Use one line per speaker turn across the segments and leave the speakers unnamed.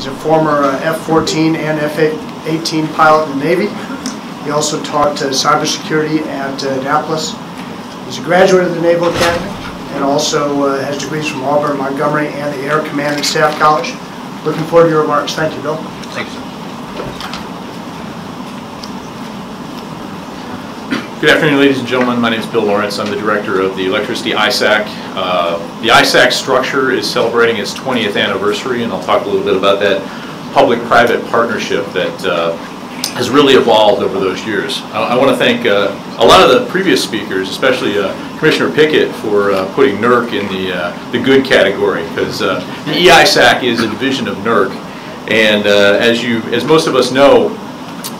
He's a former F-14 and F-18 pilot in the Navy. He also taught cybersecurity at Annapolis. He's a graduate of the Naval Academy and also has degrees from Auburn, Montgomery, and the Air Command and Staff College. Looking forward to your remarks. Thank you, Bill.
Thank you, sir. Good afternoon, ladies and gentlemen. My name is Bill Lawrence. I'm the director of the Electricity ISAC. The ISAC structure is celebrating its 20th anniversary, and I'll talk a little bit about that public-private partnership that has really evolved over those years. I want to thank a lot of the previous speakers, especially Commissioner Pickett, for putting NERC in the good category, because the EISAC is a division of NERC, and as most of us know,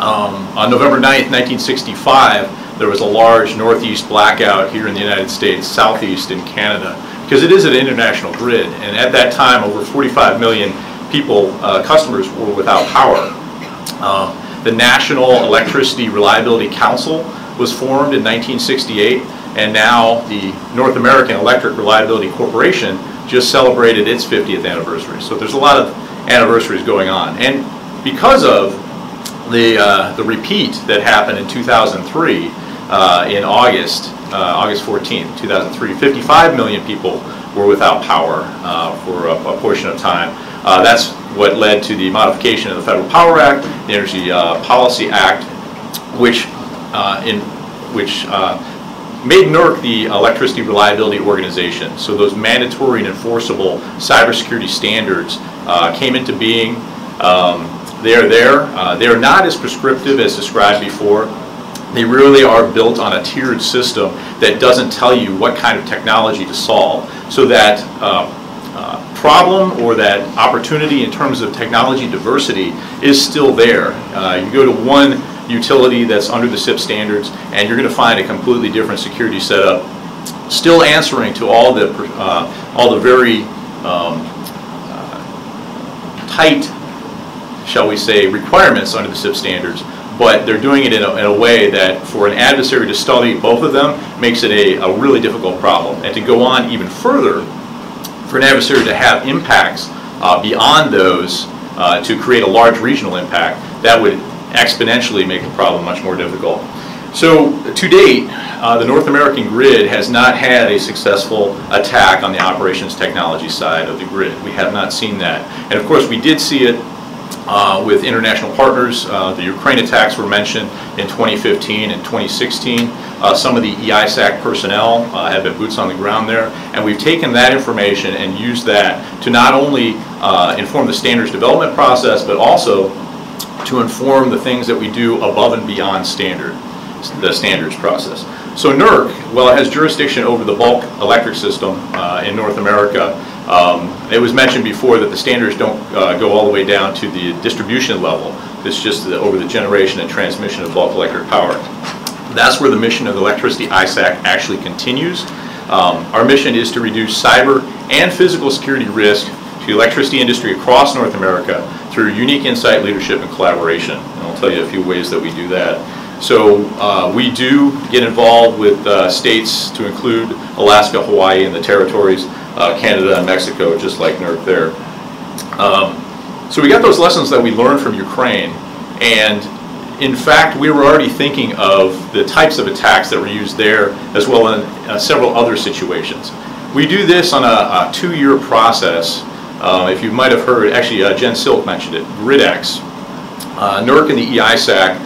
on November 9th, 1965, there was a large northeast blackout here in the United States, southeast in Canada, because it is an international grid, and at that time, over 45 million people, customers, were without power. The National Electricity Reliability Council was formed in 1968, and now the North American Electric Reliability Corporation just celebrated its 50th anniversary. So there's a lot of anniversaries going on. And because of the repeat that happened in 2003, in August 14th, 2003, 55 million people were without power for a portion of time. That's what led to the modification of the Federal Power Act, the Energy Policy Act, which made NERC the Electricity Reliability Organization. So those mandatory and enforceable cybersecurity standards came into being. They're there. They're not as prescriptive as described before. They really are built on a tiered system that doesn't tell you what kind of technology to solve. So that problem or that opportunity in terms of technology diversity is still there. You go to one utility that's under the SIP standards and you're going to find a completely different security setup, still answering to all the very tight, shall we say, requirements under the SIP standards, but they're doing it in a way that for an adversary to study both of them makes it a really difficult problem. And to go on even further, for an adversary to have impacts beyond those to create a large regional impact, that would exponentially make the problem much more difficult. So to date, the North American grid has not had a successful attack on the operations technology side of the grid. We have not seen that. And of course we did see it with international partners. The Ukraine attacks were mentioned in 2015 and 2016. Some of the EISAC personnel have been boots on the ground there, and we've taken that information and used that to not only inform the standards development process, but also to inform the things that we do above and beyond the standards process. So NERC, while it has jurisdiction over the bulk electric system in North America, it was mentioned before that the standards don't go all the way down to the distribution level. It's just over the generation and transmission of bulk electric power. That's where the mission of the Electricity ISAC actually continues. Our mission is to reduce cyber and physical security risk to the electricity industry across North America through unique insight, leadership, and collaboration. And I'll tell you a few ways that we do that. So we do get involved with states to include Alaska, Hawaii, and the territories, Canada and Mexico, just like NERC there. So we got those lessons that we learned from Ukraine, and in fact we were already thinking of the types of attacks that were used there as well in several other situations. We do this on a 2-year process. If you might have heard, actually Jen Silk mentioned it, GridX. NERC and the EISAC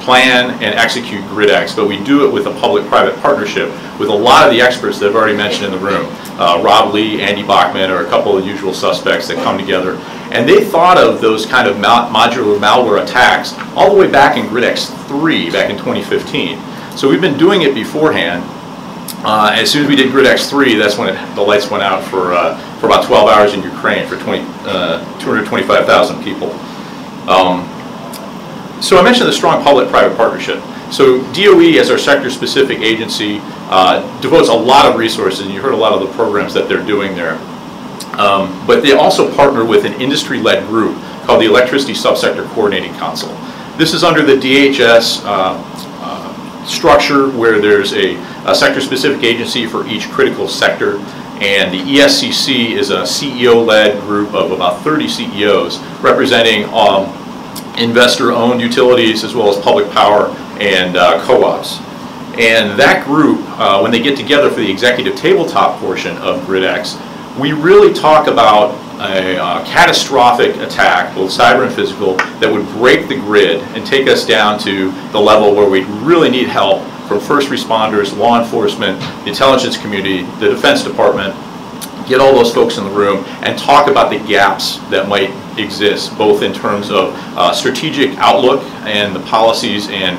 plan and execute GridX, but we do it with a public-private partnership with a lot of the experts that I've already mentioned in the room. Rob Lee, Andy Bachman are a couple of the usual suspects that come together. And they thought of those kind of modular malware attacks all the way back in GridX 3, back in 2015. So we've been doing it beforehand. As soon as we did GridX 3, that's when the lights went out for about 12 hours in Ukraine for 225,000 people. So I mentioned the strong public-private partnership. So DOE, as our sector-specific agency, devotes a lot of resources, and you heard a lot of the programs that they're doing there. But they also partner with an industry-led group called the Electricity Subsector Coordinating Council. This is under the DHS structure where there's a sector-specific agency for each critical sector. And the ESCC is a CEO-led group of about 30 CEOs representing investor-owned utilities as well as public power and co-ops. And that group, when they get together for the executive tabletop portion of GridX, we really talk about a catastrophic attack, both cyber and physical, that would break the grid and take us down to the level where we really need help from first responders, law enforcement, the intelligence community, the Defense Department, get all those folks in the room and talk about the gaps that might exist, both in terms of strategic outlook and the policies and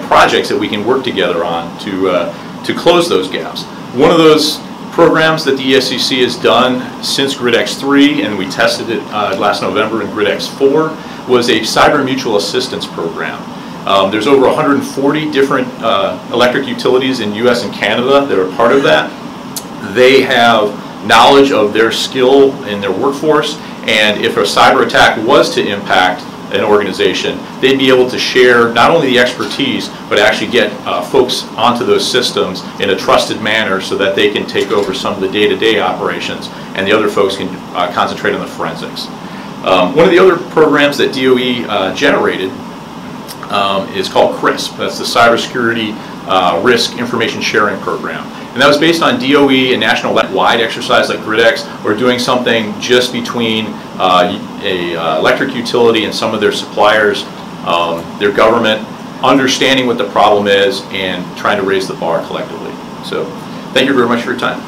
projects that we can work together on to close those gaps. One of those programs that the ESCC has done since GridX 3, and we tested it last November in GridX 4, was a cyber mutual assistance program. There's over 140 different electric utilities in US and Canada that are part of that. They have knowledge of their skill in their workforce, and if a cyber attack was to impact an organization, they'd be able to share not only the expertise, but actually get folks onto those systems in a trusted manner so that they can take over some of the day-to-day operations and the other folks can concentrate on the forensics. One of the other programs that DOE generated is called CRISP. That's the Cybersecurity Risk Information Sharing Program. And that was based on DOE and national-wide exercise like GridX, or doing something just between a electric utility and some of their suppliers, their government, understanding what the problem is and trying to raise the bar collectively. So thank you very much for your time.